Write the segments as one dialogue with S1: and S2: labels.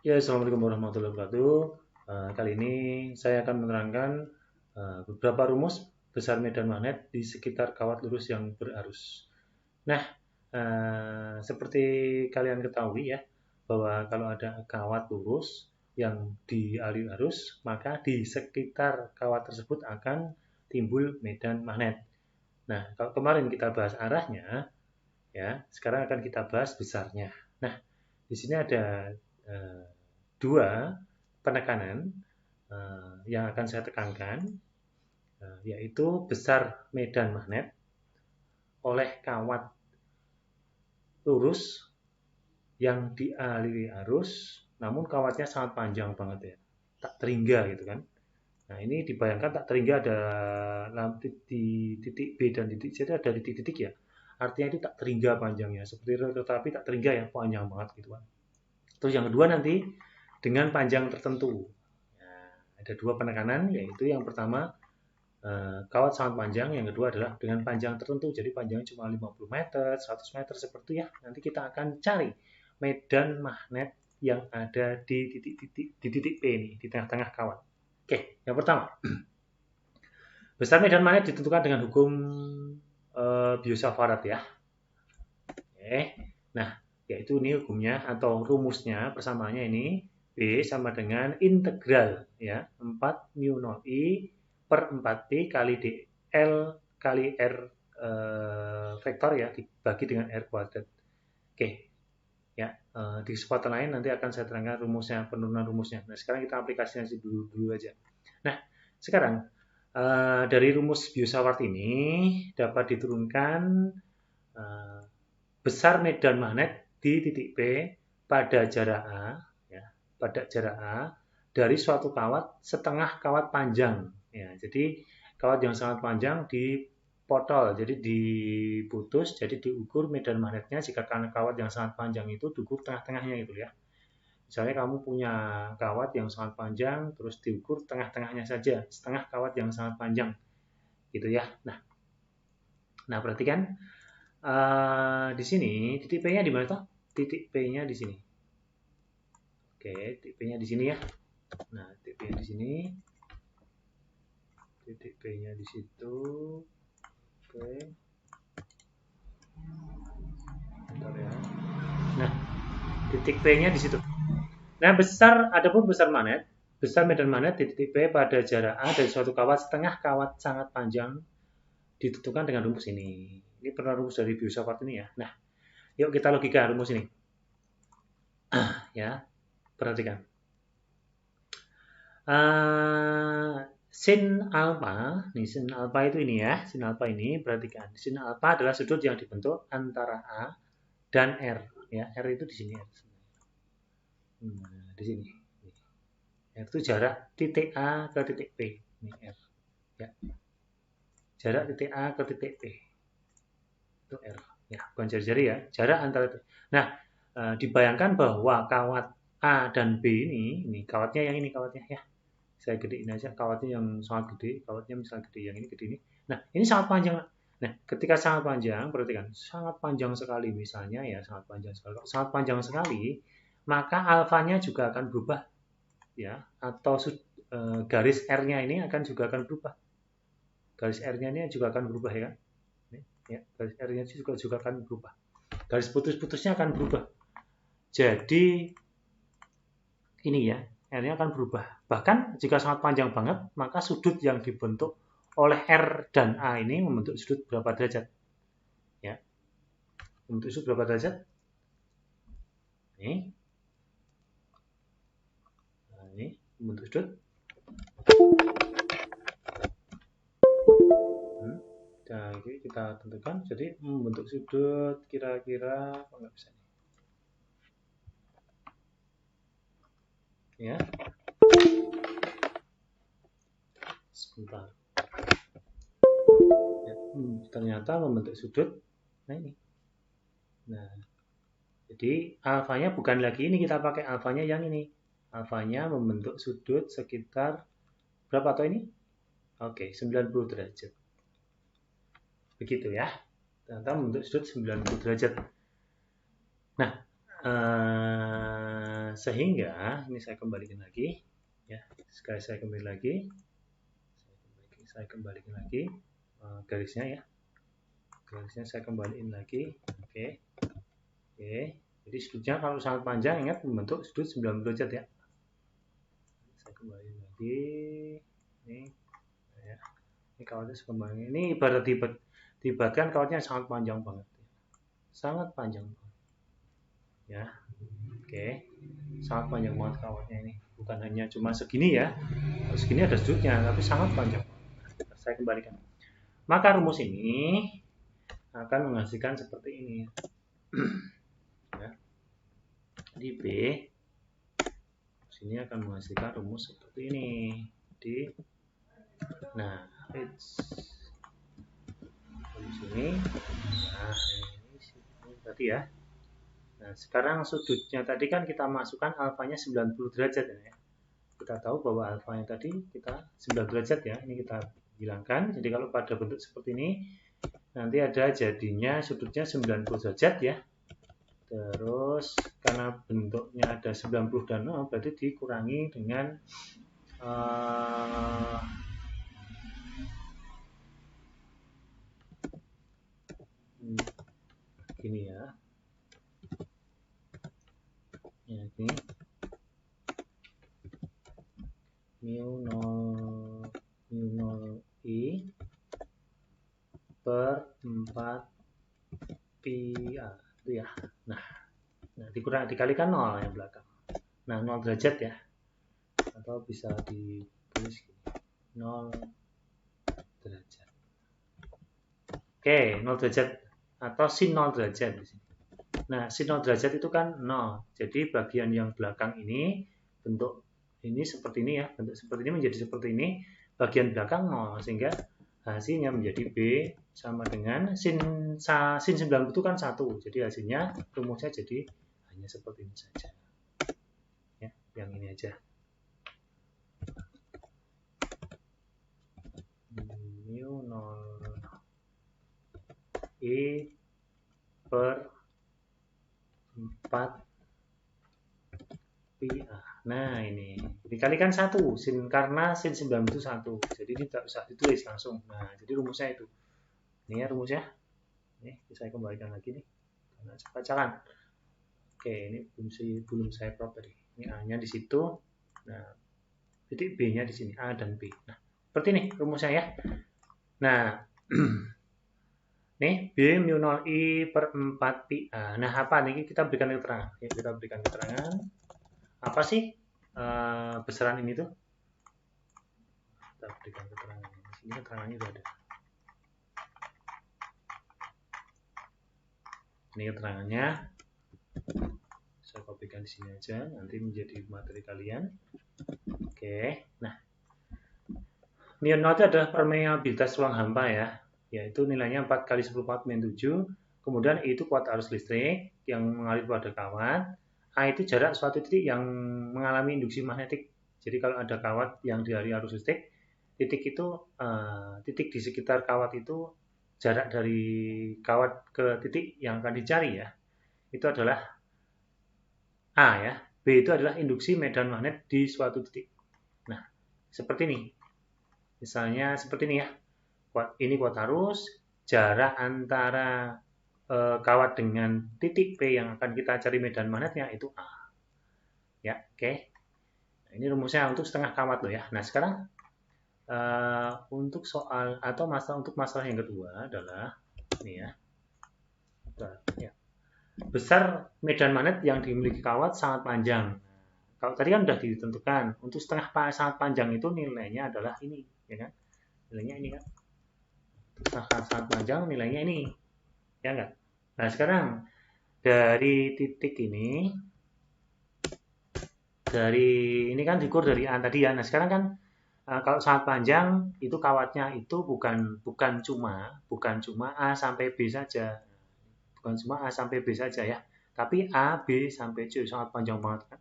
S1: Ya, assalamualaikum warahmatullahi wabarakatuh. Kali ini saya akan menerangkan beberapa rumus besar medan magnet di sekitar kawat lurus yang berarus. Nah, seperti kalian ketahui ya, bahwa kalau ada kawat lurus yang dialiri arus, maka di sekitar kawat tersebut akan timbul medan magnet. Nah, kalau kemarin kita bahas arahnya, ya, sekarang akan kita bahas besarnya. Nah, di sini ada eh, dua penekanan yang akan saya tekankan, yaitu besar medan magnet oleh kawat lurus yang dialiri arus, namun kawatnya sangat panjang banget ya, tak terhingga gitu kan. Nah, ini dibayangkan tak terhingga ada di titik B dan titik C, ada titik-titik ya. Artinya itu tak terhingga panjangnya, seperti rel kereta api tak terhingga ya, panjang banget gitu kan. Terus yang kedua nanti dengan panjang tertentu. Nah, ada dua penekanan, yaitu yang pertama kawat sangat panjang, yang kedua adalah dengan panjang tertentu, jadi panjangnya cuma 50 meter, 100 meter seperti ya. Nanti kita akan cari medan magnet yang ada di titik P ini, di tengah-tengah kawat. Oke, yang pertama, besar medan magnet ditentukan dengan hukum Biot-Savart ya. Oke, nah yaitu ini hukumnya atau rumusnya, persamaannya ini B sama dengan integral ya 4 mu 0 I per 4P kali DL kali R vektor ya dibagi dengan R kuadrat. Oke, ya di kesempatan lain nanti akan saya terangkan rumusnya, penurunan rumusnya. Nah, sekarang kita aplikasikan dulu aja. Nah, sekarang dari rumus Biot-Savart ini dapat diturunkan besar medan magnet di titik P pada jarak A, ya, pada jarak A dari suatu kawat setengah kawat panjang. Ya, jadi kawat yang sangat panjang dipotol, jadi diputus, jadi diukur medan magnetnya jika karena kawat yang sangat panjang itu diukur tengah-tengahnya gitu ya. Misalnya kamu punya kawat yang sangat panjang, terus diukur tengah-tengahnya saja, setengah kawat yang sangat panjang, gitu ya. Nah perhatikan di sini titik P-nya di mana toh? Titik P-nya di sini. Oke, titik P-nya di sini ya. Nah, titik P-nya di sini. Titik P-nya di situ. Oke. Bentar ya. Nah, titik P-nya di situ. Nah, adapun besar magnet, besar medan magnet di titik P pada jarak A dari suatu kawat setengah kawat sangat panjang ditentukan dengan rumus ini. Ini pernah rumus dari Biot-Savart ini ya. Nah, yuk kita logika rumus ini. Ya, perhatikan. Sin alpha, nih sin alpha itu ini ya, sin alpha ini perhatikan. Sin alpha adalah sudut yang dibentuk antara A dan R, ya. R itu di sini ya. Nah, di sini. R itu jarak titik A ke titik P, ini R, ya. Jarak titik A ke titik P itu R, ya, bukan jari-jari ya. Jarak antara. Nah, dibayangkan bahwa kawat A dan B ini kawatnya yang ini kawatnya ya. Saya gedein aja kawatnya yang sangat gede, kawatnya misalnya gede, yang ini gede ini. Nah, ini sangat panjang. Nah, ketika sangat panjang, perhatikan, sangat panjang sekali misalnya ya, sangat panjang sekali. Sangat panjang sekali, maka alfanya juga akan berubah ya, atau garis R-nya ini juga akan berubah. Garis R-nya ini juga akan berubah ya kan? Ya, garis R-nya juga akan berubah. Garis putus-putusnya akan berubah. Jadi ini ya, R-nya akan berubah. Bahkan jika sangat panjang banget, maka sudut yang dibentuk oleh R dan A ini membentuk sudut berapa derajat? Ya. Membentuk sudut berapa derajat? Ini. Nah, ini membentuk sudut. Nah, ini kita tentukan. Jadi membentuk sudut kira-kira apa nggak bisa? Ya. Sebentar. Ya, ternyata membentuk sudut. Nah ini. Nah, jadi alfanya bukan lagi ini, kita pakai alfanya yang ini. Alfanya membentuk sudut sekitar berapa atau ini? Oke, 90 derajat. Begitu ya. Ternyata membentuk sudut 90 derajat. Nah, Sehingga ini saya kembalikan lagi ya, sekali saya kembali lagi, saya kembalikan lagi garisnya ya, garisnya saya kembaliin lagi. Oke. Jadi sudutnya kalau sangat panjang, ingat membentuk sudut 90 derajat ya. Saya kembaliin lagi ini ya. Ini kawatnya sekembangnya. Ini ibarat dibuatkan kawatnya sangat panjang banget, sangat panjang banget ya. Oke, sangat panjang banget kawatnya ini, bukan hanya cuma segini ya, segini ada sudutnya, tapi sangat panjang. Saya kembalikan. Maka rumus ini akan menghasilkan seperti ini ya. Di B sini akan menghasilkan rumus seperti ini. Nah, rumus ini, nah ini tadi ya. Nah, sekarang sudutnya tadi kan kita masukkan alfanya 90 derajat ya. Kita tahu bahwa alfanya tadi kita 90 derajat ya. Ini kita hilangkan. Jadi kalau pada bentuk seperti ini nanti ada jadinya sudutnya 90 derajat ya. Terus karena bentuknya ada 90 dan 0 berarti dikurangi dengan gini ya. Ya, ini mu 0 I per 4 pi A itu ya. Nah dikalikan 0 yang belakang. Nah 0 derajat ya, atau bisa ditulis gini, 0 derajat. Oke, 0 derajat atau sin 0 derajat di sini. Nah, sin 0 derajat itu kan 0. Jadi bagian yang belakang ini bentuk ini seperti ini ya, bentuk seperti ini menjadi seperti ini, bagian belakang 0 sehingga hasilnya menjadi B sama dengan sin 90 itu kan 1. Jadi hasilnya rumusnya jadi hanya seperti ini saja. Ya, yang ini aja. Mu 0 I per 4 pi A. Nah, ini dikalikan 1 sin, karena sin 90 itu 1. Jadi ini tidak usah ditulis langsung. Nah, jadi rumusnya itu. Ini ya rumusnya. Ini saya kembalikan lagi nih. Karena acak-acakan. Oke, ini belum saya prop tadi. Ini A-nya di situ. Nah, titik B-nya di sini, A dan B. Nah, seperti ini rumusnya ya. Nah, nih B mu 0 I per 4 pi A. Nah, apa nih? Kita berikan keterangan. Ya, kita berikan keterangan. Apa sih besaran ini tuh? Kita berikan keterangan. Di sini keterangannya sudah ada. Ini keterangannya. Saya kopikan di sini aja, nanti menjadi materi kalian. Oke. Nah, mu 0 itu adalah permeabilitas ruang hampa ya. Yaitu nilainya 4 kali 10 4 min 7. Kemudian I itu kuat arus listrik yang mengalir pada kawat. A itu jarak suatu titik yang mengalami induksi magnetik. Jadi kalau ada kawat yang dialiri arus listrik, titik itu titik di sekitar kawat itu jarak dari kawat ke titik yang akan dicari ya. Itu adalah A ya. B itu adalah induksi medan magnet di suatu titik. Nah, seperti ini. Misalnya seperti ini ya. Ini kuat arus, jarak antara kawat dengan titik P yang akan kita cari medan magnetnya itu A. Ya, oke. Nah, ini rumusnya untuk setengah kawat loh ya. Nah, sekarang untuk soal atau masalah yang kedua adalah ini ya. Besar medan magnet yang dimiliki kawat sangat panjang. Kalau tadi kan sudah ditentukan, untuk setengah sangat panjang itu nilainya adalah ini, ya kan? Nilainya ini kan. Sangat panjang nilainya ini. Ya enggak? Nah, sekarang dari titik ini, kan diukur dari A tadi ya. Nah, sekarang kan kalau sangat panjang itu kawatnya itu bukan cuma A sampai B saja. Bukan cuma A sampai B saja ya. Tapi A, B sampai C sangat panjang banget kan.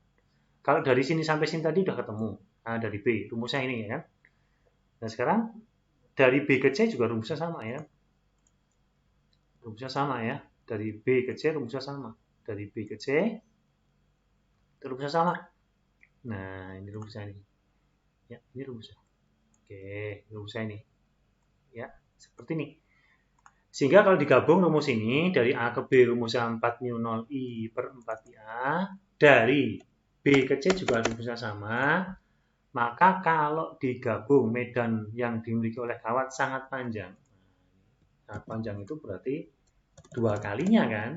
S1: Kalau dari sini sampai sini tadi udah ketemu A dari B, rumusnya ini ya kan. Nah, sekarang dari B ke C juga rumusnya sama ya. Rumusnya sama ya. Dari B ke C rumusnya sama. Dari B ke C rumusnya sama. Nah, ini rumusnya ini. Ya, ini rumusnya. Oke, rumusnya ini. Ya, seperti ini. Sehingga kalau digabung rumus ini dari A ke B rumusnya 4 mu 0 I per 4 pi A, dari B ke C juga rumusnya sama, maka kalau digabung medan yang dimiliki oleh kawat sangat panjang. Sangat panjang itu berarti dua kalinya kan.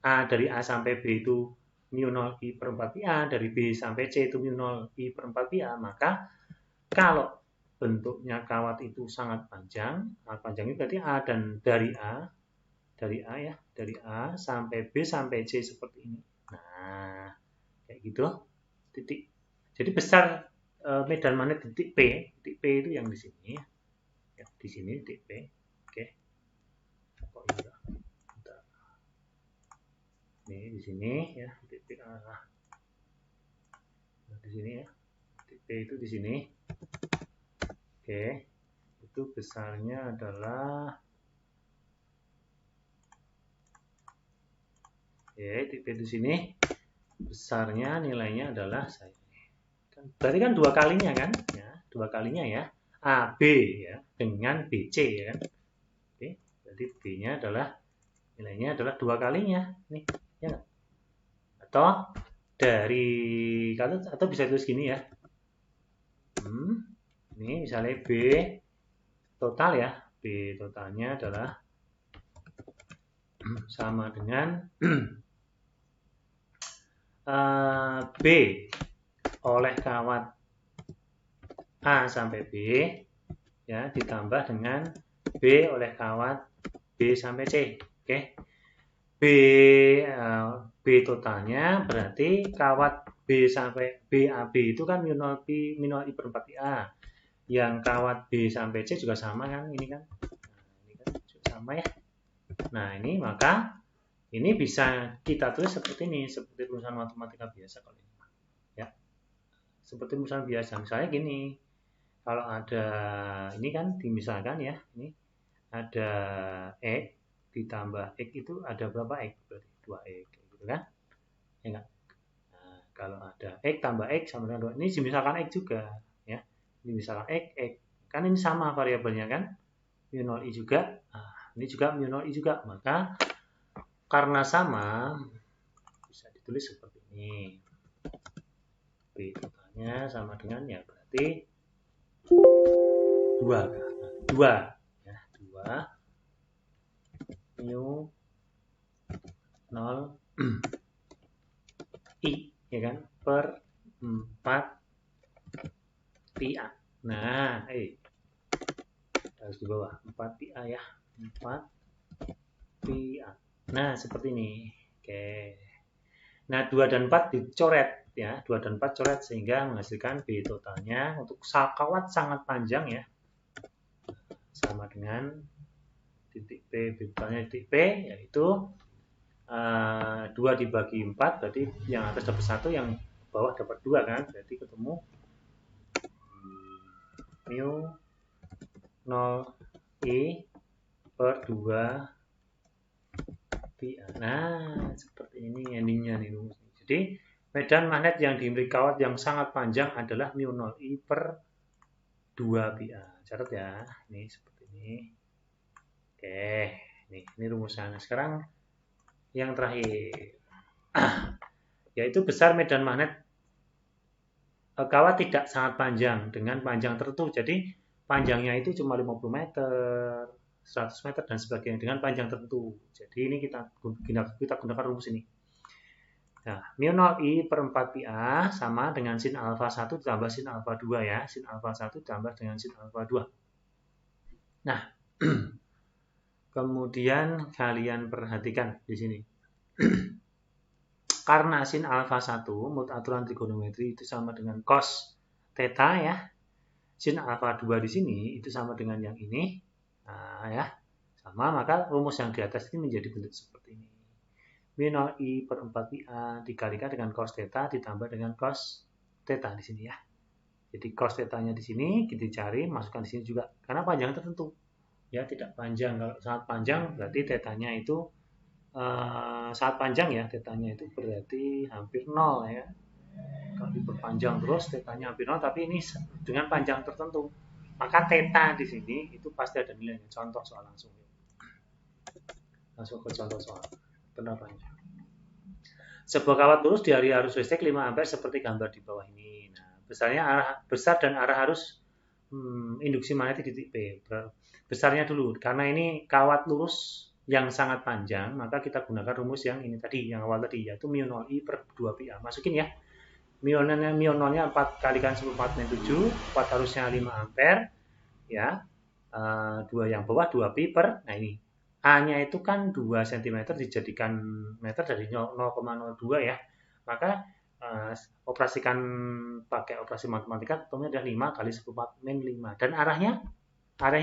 S1: A dari A sampai B itu mu 0 I per 4 pi A, dari B sampai C itu mu 0 I per 4 pi A, maka kalau bentuknya kawat itu sangat panjang itu berarti A, dan dari A sampai B sampai C seperti ini. Nah, kayak gitu titik. Jadi besar medan magnet titik P itu yang di sini ya, di sini titik P. Oke. Kok ini di sini ya, titik P. Nah, di sini ya. Titik P itu di sini. Oke. Itu besarnya adalah titik P di sini. Besarnya nilainya adalah berarti kan dua kalinya kan ya, dua kalinya ya, AB ya dengan BC ya kan. Oke, berarti B-nya adalah nilainya adalah dua kalinya nih ya. Atau dari atau bisa tulis gini ya, ini misalnya B total ya, B totalnya adalah sama dengan B oleh kawat A sampai B ya ditambah dengan B oleh kawat B sampai C. Oke. B totalnya berarti kawat B sampai BAB itu kan mu 0 I per 4 pi A. Yang kawat B sampai C juga sama kan, ini kan. Nah, ini kan sama ya. Nah, ini maka ini bisa kita tulis seperti ini, seperti rumusan matematika biasa kalau ini. Ya. Seperti rumusan biasa. Misalnya gini. Kalau ada ini kan dimisalkan ya, ini ada X ditambah X itu ada berapa X? Berarti 2X gitu kan? Ya enggak? Nah, kalau ada X tambah X sama dengan 2, ini misalkan X juga ya. Ini misalkan X. Kan ini sama variabelnya kan? Mu 0 I juga. Nah, ini juga mu 0 I juga. Maka karena sama bisa ditulis seperti ini. B totalnya sama dengan ya berarti 2 ya, 2 mu 0 I ya kan per 4 pi A. Nah, harus di bawah 4 pi A ya, 4 pi A. Nah, seperti ini. Oke. Nah, 2 dan 4 dicoret ya, 2 dan 4 coret sehingga menghasilkan B totalnya untuk kawat sangat panjang ya. Sama dengan titik P, B totalnya titik P yaitu 2 dibagi 4 berarti yang atas dapat 1, yang bawah dapat 2 kan, berarti ketemu mu 0 I per 2 pi A. Nah, seperti ini endingnya nih rumusnya. Jadi medan magnet yang dimiliki kawat yang sangat panjang adalah mu 0 I per 2 pi A. Catat ya, nih seperti ini. Oke, nih ini rumusnya. Sekarang yang terakhir, yaitu besar medan magnet kawat tidak sangat panjang dengan panjang tertentu. Jadi panjangnya itu cuma 50 meter, 100 meter dan sebagainya dengan panjang tertentu. Jadi ini kita gunakan rumus ini. Nah, mu 0 I per 4 pi A sama dengan sin alfa 1 ditambah sin alfa 2 ya. Sin alfa 1 ditambah dengan sin alfa 2. Nah, kemudian kalian perhatikan di sini. Karena sin alfa 1 menurut aturan trigonometri itu sama dengan cos theta ya. Sin alfa 2 di sini itu sama dengan yang ini. Nah, ya. Sama, maka rumus yang di atas ini menjadi bentuk seperti ini. Mu 0 I per 4 pi A dikalikan dengan cos theta ditambah dengan cos theta di sini ya. Jadi cos theta-nya di sini kita cari, masukkan di sini juga. Karena panjang tertentu. Ya, tidak panjang. Kalau sangat panjang berarti theta-nya itu sangat panjang ya, theta-nya itu berarti hampir 0 ya. Kalau diperpanjang terus θ-nya hampir 0, tapi ini dengan panjang tertentu. Maka θ di sini itu pasti ada nilainya. Contoh soal langsung. Langsung ke contoh soal penerapannya. Sebuah kawat lurus di arus listrik 5 ampere seperti gambar di bawah ini. Nah, besar dan arah arus induksi magnetik titik P. Besarnya dulu, karena ini kawat lurus yang sangat panjang, maka kita gunakan rumus yang ini tadi, yang awal tadi, yaitu μ0I per 2πa. Masukin ya. μ0-nya 4 kalikan 10⁴ 7, 4 harusnya 5 ampere, ya. 2 yang bawah 2pi per, nah ini. A-nya itu kan 2 cm dijadikan meter dari 0,02 ya. Maka operasikan pakai operasi matematika, ketemunya adalah 5 kali 10⁴ min 5. Dan arahnya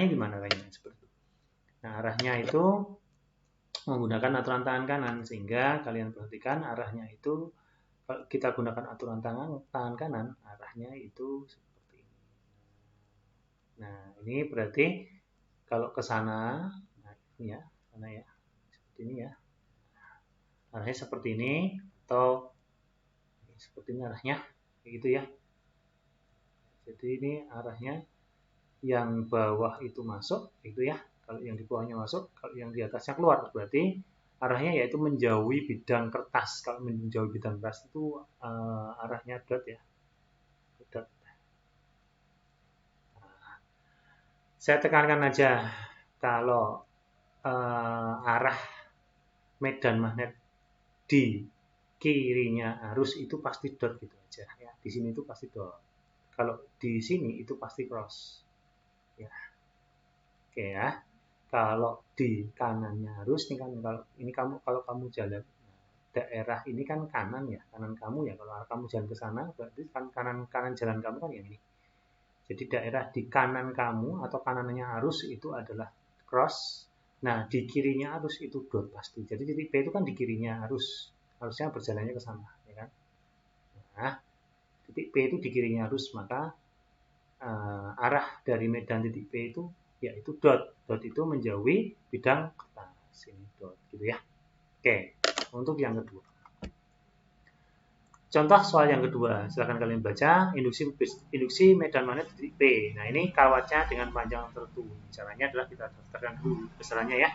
S1: gimana arahnya? Seperti itu. Nah, arahnya itu menggunakan aturan tangan kanan, sehingga kalian perhatikan arahnya itu kalau kita gunakan aturan tangan kanan, arahnya itu seperti ini. Nah, ini berarti kalau ke sana, nah ini ya, sana ya, seperti ini ya. Arahnya seperti ini atau seperti ini arahnya, begitu ya. Jadi ini arahnya yang bawah itu masuk, itu ya. Kalau yang di bawahnya masuk, kalau yang di atasnya keluar, berarti arahnya yaitu menjauhi bidang kertas. Kalau menjauhi bidang kertas itu arahnya dot ya. Dot. Nah, saya tekankan aja kalau arah medan magnet di kirinya arus itu pasti dot gitu aja ya. Di sini itu pasti dot. Kalau di sini itu pasti cross. Ya. Oke ya. Kalau di kanannya arus ini kan kalau kamu jalan daerah ini kan kanan ya, kanan kamu ya. Kalau kamu jalan ke sana berarti kan kanan jalan kamu kan yang ini. Jadi daerah di kanan kamu atau kanannya arus itu adalah cross. Nah, di kirinya arus itu dot pasti. Jadi titik P itu kan di kirinya arus. Harusnya berjalannya ke sana, ya kan? Nah, titik P itu di kirinya arus, maka arah dari medan titik P itu yaitu dot. Dot itu menjauhi bidang kertas. Ini dot, gitu ya. Oke, untuk yang kedua. Contoh soal yang kedua, silakan kalian baca induksi medan magnet titik P. Nah, ini kawatnya dengan panjang tertentu. Caranya adalah kita daftarkan dulu besarannya ya.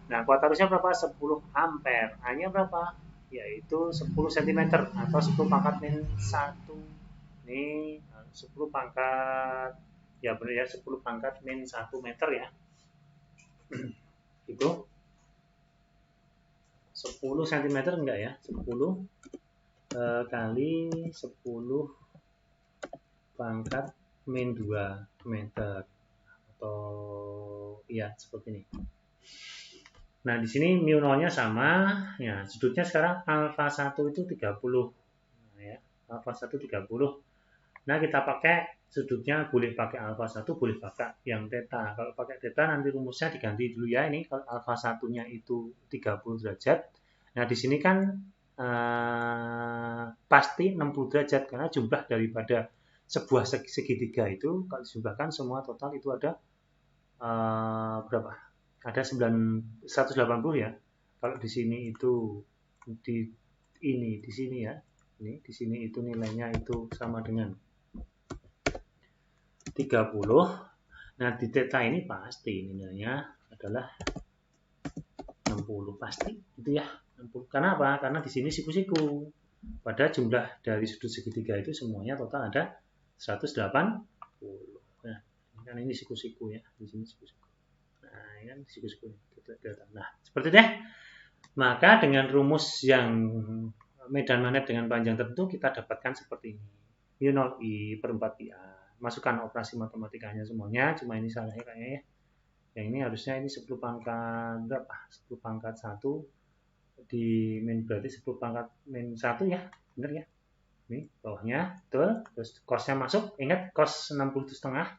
S1: Nah, kuat arusnya berapa? 10 ampere. A-nya berapa? Yaitu 10 cm atau 10 pangkat min 1. Ini 10 pangkat, ya benar ya, 10 pangkat min 1 meter ya. Itu 10 cm enggak ya? 10 kali 10 pangkat min 2 meter atau ya seperti ini. Nah, di sini μ0-nya sama, ya sudutnya sekarang alfa 1 itu 30. Nah, ya, alfa 1 30. Nah, kita pakai sudutnya boleh pakai alfa 1, boleh pakai yang θ. Kalau pakai θ nanti rumusnya diganti dulu ya. Ini kalau alfa 1-nya itu 30 derajat. Nah, di sini kan pasti 60 derajat karena jumlah daripada sebuah segitiga itu kalau dijumlahkan semua total itu ada berapa? Ada 180 ya. Kalau di sini itu di sini ya. Ini di sini itu nilainya itu sama dengan 30. Nah, di θ ini pasti nilainya adalah 60 pasti itu ya. 60. Karena apa? Karena di sini siku-siku. Pada jumlah dari sudut segitiga itu semuanya total ada 180. Nah, kan ini siku-siku ya. Di sini siku-siku. Nah, ini kan siku-siku. Nah, seperti itu ya. Maka dengan rumus yang medan magnet dengan panjang tertentu kita dapatkan seperti ini. μ0I per 4πa. Masukkan operasi matematikanya semuanya. Cuma ini salahnya kayaknya ya. Yang ini harusnya ini 10 pangkat berapa? 10 pangkat 1 di min berarti 10 pangkat min 1 ya. Benar ya? Ini bawahnya, betul. Terus cos-nya masuk. Ingat cos 60 itu setengah.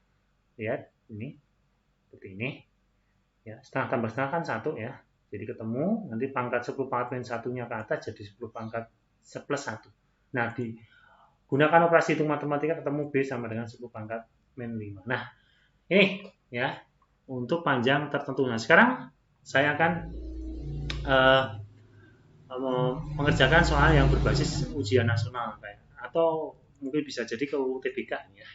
S1: Lihat, ini. Seperti ini. Ya, setengah tambah setengah kan 1 ya. Jadi ketemu, nanti pangkat 10 pangkat min 1-nya ke atas jadi 10 pangkat plus 1. Nah, digunakan operasi hitung matematika ketemu B sama dengan 10 pangkat min 5. Nah, ini ya, untuk panjang tertentu. Nah, sekarang saya akan mengerjakan soal yang berbasis ujian nasional atau mungkin bisa jadi ke UTBK ya.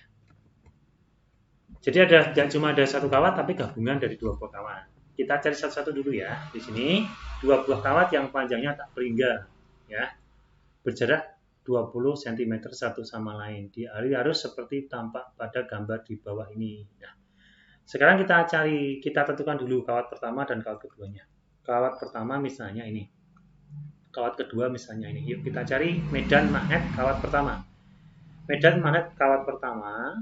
S1: Jadi tidak cuma ada satu kawat tapi gabungan dari dua buah kawat. Kita cari satu-satu dulu ya. Di sini dua buah kawat yang panjangnya tak berhingga ya. Berjarak 20 cm satu sama lain. Dialiri arus seperti tampak pada gambar di bawah ini. Nah, sekarang kita tentukan dulu kawat pertama dan kawat keduanya. Kawat pertama misalnya ini. Kawat kedua misalnya ini. Yuk kita cari medan magnet kawat pertama. Medan magnet kawat pertama.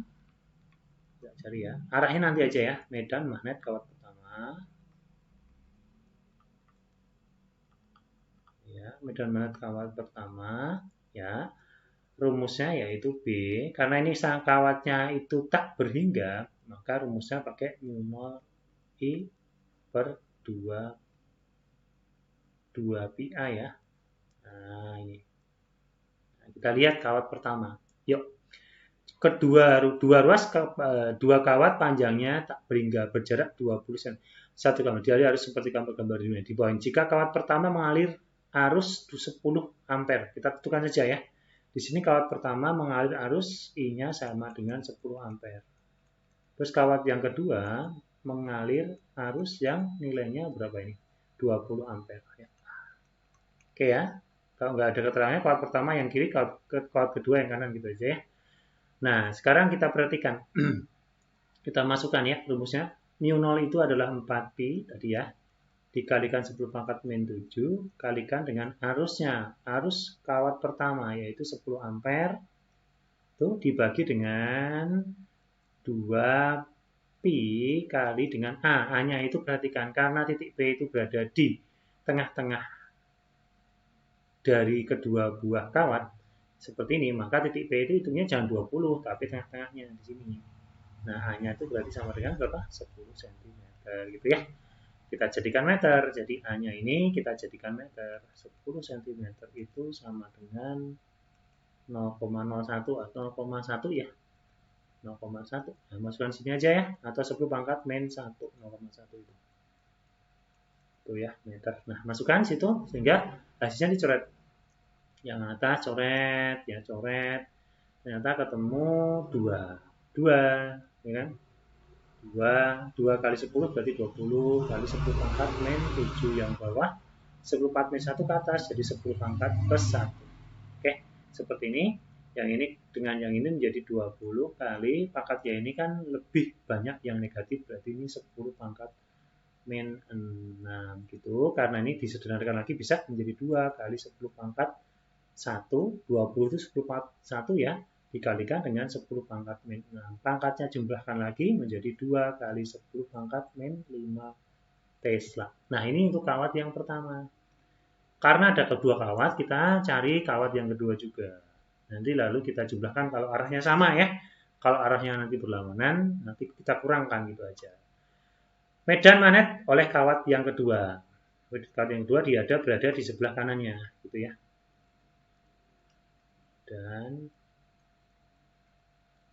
S1: Kita cari ya. Arahnya nanti aja ya. Medan magnet kawat pertama. Ya, medan magnet kawat pertama ya. Rumusnya yaitu B. Karena ini kawatnya itu tak berhingga, maka rumusnya pakai mu 0 I per 2 pi A ya. Nah, ini. Nah, kita lihat kawat pertama. Yuk. Dua kawat panjangnya tak berhingga berjarak 20 cm. Satu kawat dialiri arus seperti gambar di bawah. Jika kawat pertama mengalir arus 10 ampere. Kita tentukan saja ya. Di sini kawat pertama mengalir arus I-nya sama dengan 10 ampere. Terus kawat yang kedua mengalir arus yang nilainya berapa ini? 20 ampere. Ya. Oke ya. Kalau nggak ada keterangannya, kawat pertama yang kiri, kawat kedua yang kanan gitu aja ya. Nah, sekarang kita perhatikan. Kita masukkan ya rumusnya. Mu 0 itu adalah 4pi tadi ya. Dikalikan 10 pangkat min 7. Kalikan dengan arusnya. Arus kawat pertama yaitu 10 ampere. Itu dibagi dengan 2pi kali dengan A. A-nya itu perhatikan. Karena titik P itu berada di tengah-tengah dari kedua buah kawat. Seperti ini, maka titik P itu hitungnya jangan 20, tapi tengah-tengahnya di sini. Nah, A-nya itu berarti sama dengan berapa? 10 cm. Gitu ya. Kita jadikan meter. Jadi A-nya ini kita jadikan meter. 10 cm itu sama dengan 0,01 atau 0,1 ya. 0,1. Nah, masukkan sini aja ya. Atau 10 pangkat min 1. 0,1 itu. Itu ya, meter. Nah, masukkan situ sehingga hasilnya dicoret. Yang atas coret, ya coret. Ternyata ketemu 2, ya kan? 2 kali 10 berarti 20 kali 10 pangkat min 7 yang bawah. 10 pangkat min 1 ke atas, jadi 10 pangkat plus 1. Oke, seperti ini. Yang ini dengan yang ini menjadi 20 kali pangkatnya ini kan lebih banyak yang negatif, berarti ini 10 pangkat min 6 gitu. Karena ini disederhanakan lagi bisa menjadi 2 kali 10 pangkat 1, 20 itu 10 pangkat 1 ya, dikalikan dengan 10 pangkat min 6. Pangkatnya jumlahkan lagi menjadi 2 kali 10 pangkat min 5 Tesla. Nah, ini untuk kawat yang pertama. Karena ada kedua kawat, kita cari kawat yang kedua juga. Nanti lalu kita jumlahkan kalau arahnya sama ya. Kalau arahnya nanti berlawanan, nanti kita kurangkan gitu aja. Medan magnet oleh kawat yang kedua. Kawat yang kedua dia berada di sebelah kanannya gitu ya. Dan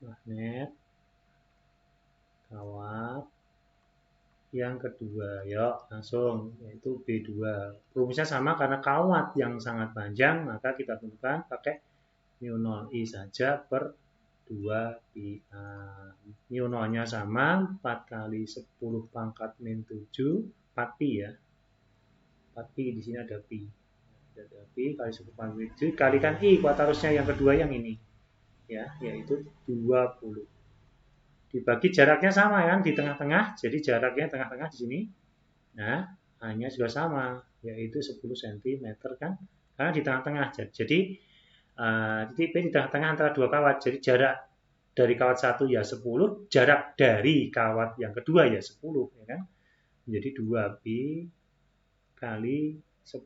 S1: magnet kawat yang kedua, yuk langsung yaitu B2. Rumusnya sama karena kawat yang sangat panjang, maka kita tentukan pakai mu 0 I saja per 2 pi A. Mu 0-nya sama 4 kali 10 pangkat min 7, 4 pi ya. 4 pi di sini ada pi. Ada pi kali 10 pangkat min 7 kalikan I kuat arusnya yang kedua yang ini. Ya, yaitu 20. Dibagi jaraknya sama kan di tengah-tengah, jadi jaraknya tengah-tengah di sini. Nah, hanya juga sama, yaitu 10 cm kan, karena di tengah-tengah. Jadi titik P di tengah-tengah antara dua kawat. Jadi jarak dari kawat satu ya 10, jarak dari kawat yang kedua ya 10, ya kan? Jadi 2pi kali 10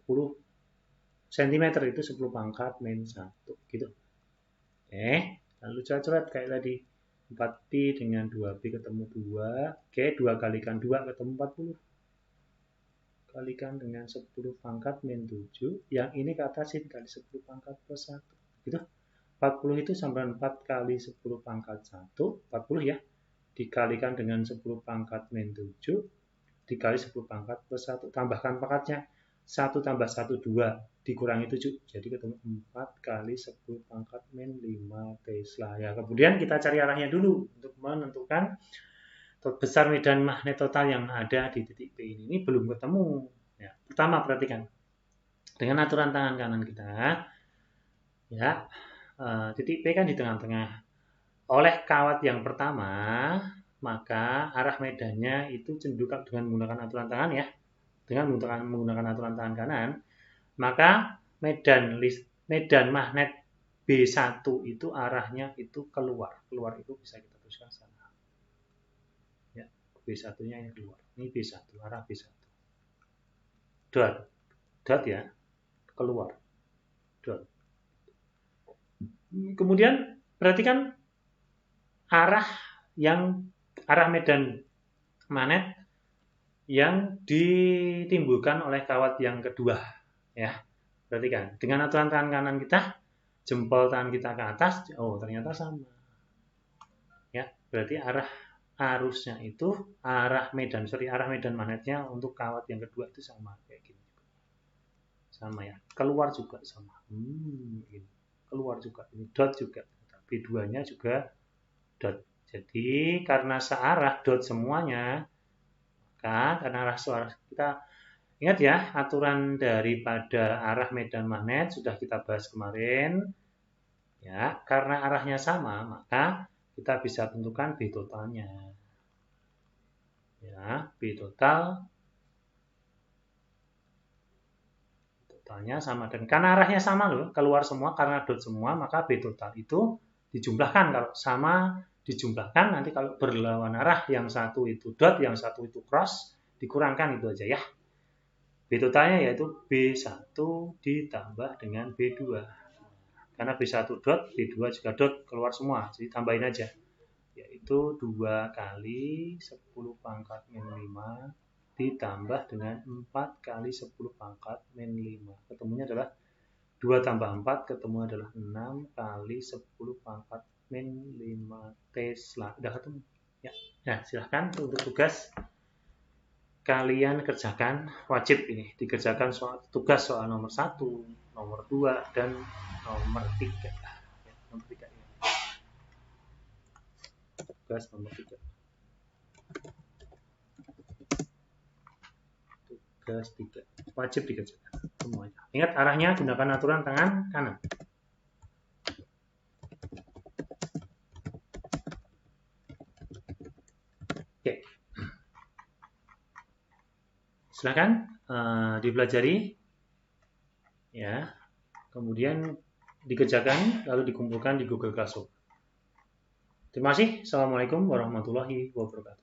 S1: cm itu 10 pangkat min 1 gitu. Lalu coret kayak tadi. 4pi dengan 2pi ketemu 2. Oke, 2 kalikan 2 ketemu 40. Kalikan dengan 10 pangkat min 7. Yang ini ke atasin kali 10 pangkat plus 1. Gitu. 40 itu sama 4 kali 10 pangkat 1. 40 ya. Dikalikan dengan 10 pangkat min 7. Dikali 10 pangkat plus 1. Tambahkan pangkatnya. 1 tambah 1, 2. dikurangi 7. Jadi ketemu 4 kali 10 pangkat min 5 Tesla. Ya, kemudian kita cari arahnya dulu untuk menentukan besar medan magnet total yang ada di titik P ini. Ini belum ketemu. Ya, pertama perhatikan. Dengan aturan tangan kanan kita, ya, titik P kan di tengah-tengah. Oleh kawat yang pertama, maka arah medannya itu cenderung dengan menggunakan aturan tangan ya. Dengan menggunakan aturan tangan kanan, maka medan magnet B1 itu arahnya itu keluar. Keluar itu bisa kita tuliskan sana. Ya, B1-nya yang keluar. Ini B1, arah B1. Dot ya, keluar. Dot. Kemudian perhatikan arah medan magnet yang ditimbulkan oleh kawat yang kedua, ya. Perhatikan, dengan aturan tangan kanan kita, jempol tangan kita ke atas, oh ternyata sama. Ya, berarti arah arusnya itu arah medan magnetnya untuk kawat yang kedua itu sama kayak gini. Sama ya, keluar juga sama. Ini. Keluar juga, ini dot juga, tapi duanya juga dot. Jadi karena searah dot semuanya, karena arah suara kita ingat ya, aturan daripada arah medan magnet sudah kita bahas kemarin. Ya, karena arahnya sama, maka kita bisa tentukan B totalnya. Ya, B totalnya sama, dan karena arahnya sama loh, keluar semua karena dot semua, maka B total itu dijumlahkan. Kalau sama dijumlahkan, nanti kalau berlawan arah, yang satu itu dot, yang satu itu cross, dikurangkan itu aja ya. B totalnya yaitu B1 ditambah dengan B2. Karena B1 dot, B2 juga dot, keluar semua, jadi tambahin aja. Yaitu 2 kali 10 pangkat min 5 ditambah dengan 4 kali 10 pangkat min 5. Ketemunya adalah 2 tambah 4, ketemu adalah 6 kali 10 pangkat min 5 Tesla. Udah ketemu? Ya. Nah, silahkan untuk tugas kalian kerjakan, wajib ini dikerjakan tugas soal nomor 1, nomor 2, dan nomor 3. Ya, nomor 3 ya. Tugas nomor 3. Tugas 3. Wajib dikerjakan semuanya. Ingat arahnya, gunakan aturan tangan kanan. Oke. Silakan dipelajari. Ya. Kemudian dikerjakan lalu dikumpulkan di Google Classroom. Terima kasih. Assalamualaikum warahmatullahi wabarakatuh.